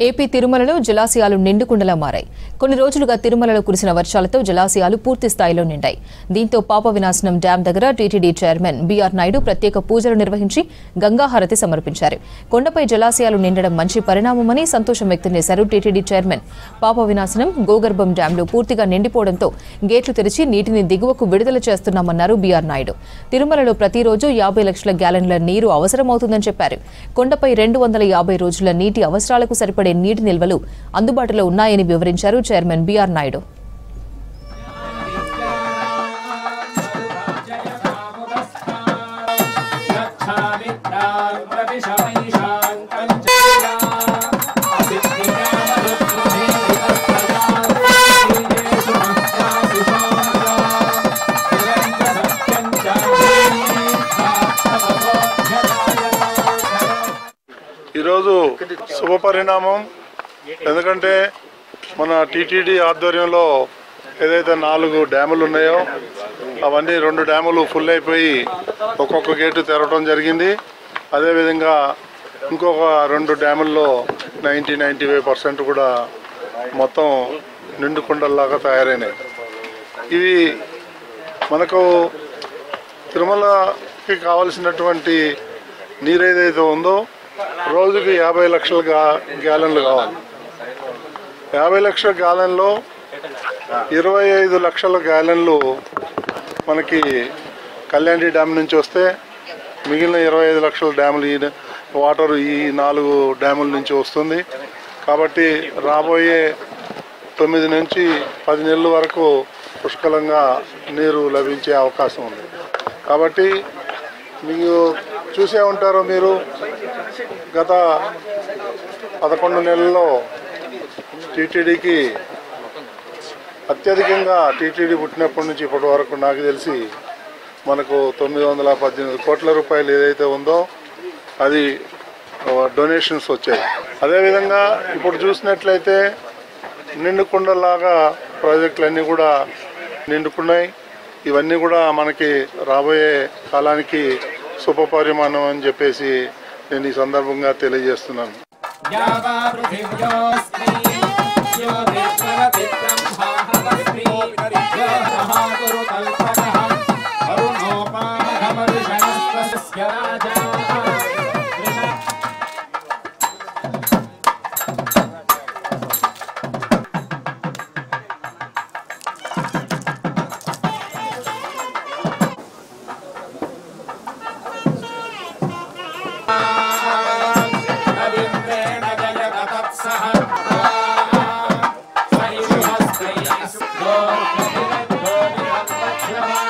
AP తిరుమలలో జలాశయాలు నిండుకుండలా మారాయి. కొన్ని రోజులుగా తిరుమలలో కురిసిన వర్షాలతో జలాశయాలు పూర్తి స్థాయిలో నిండాయి. దీంతో పాప వినాశనం డ్యాం దగ్గర టీటీడీ చైర్మన్ బీఆర్ నాయుడు ప్రత్యేక పూజలు నిర్వహించి గంగాహారతి సమర్పించారు. కొండపై జలాశయాలు నిండడం మంచి పరిణామమని సంతోషం వ్యక్తం చేశారు టీటీడీ చైర్మన్. పాప వినాశనం గోగర్భం డ్యాంలు పూర్తిగా నిండిపోవడంతో గేట్లు తెరిచి నీటిని దిగువకు విడుదల చేస్తున్నామన్నారు బీఆర్ నాయుడు. తిరుమలలో ప్రతిరోజు 50 లక్షల గ్యాలన్ల నీరు అవసరమవుతుందని చెప్పారు. కొండపై 250 రోజుల నీటి అవసరాలకు సరిపడే నీటి నిల్వలు అందుబాటులో ఉన్నాయని వివరించారు చైర్మన్ బీఆర్ నాయుడు. ఈరోజు శుభ పరిణామం. ఎందుకంటే మన టీటీడీ ఆధ్వర్యంలో ఏదైతే 4 డ్యాములు ఉన్నాయో అవన్నీ 2 డ్యాములు ఫుల్ అయిపోయి ఒక్కొక్క గేటు తెరవడం జరిగింది. అదేవిధంగా ఇంకొక 2 డ్యాముల్లో 95% కూడా మొత్తం నిండుకుండల్లాగా తయారైనాయి. ఇవి మనకు తిరుమలకి కావలసినటువంటి నీరు ఏదైతే ఉందో రోజుకి 50 లక్షల గ్యాలన్లు కావాలి. 50 లక్షల గ్యాలన్లో 25 లక్షల గ్యాలన్లు మనకి కళ్యాణి డ్యామ్ నుంచి వస్తే మిగిలిన 25 లక్షల డ్యాములు వాటర్ ఈ 4 డ్యాముల నుంచి వస్తుంది. కాబట్టి రాబోయే 9 నుంచి 10 నెలల వరకు పుష్కలంగా నీరు లభించే అవకాశం ఉంది. కాబట్టి మీకు చూసే ఉంటారు, మీరు గత 11 నెలల్లో టీటీడీకి అత్యధికంగా టీటీడీ పుట్టినప్పటి నుంచి ఇప్పటి వరకు నాకు తెలిసి మనకు 918 కోట్ల రూపాయలు ఏదైతే ఉందో అది డొనేషన్స్ వచ్చాయి. అదేవిధంగా ఇప్పుడు చూసినట్లయితే నిండుకుండలాగా ప్రాజెక్టులన్నీ కూడా నిండుకున్నాయి. ఇవన్నీ కూడా మనకి రాబోయే కాలానికి శుభ పరిమాణం అని చెప్పేసి నేను ఈ సందర్భంగా తెలియజేస్తున్నాను. Jaya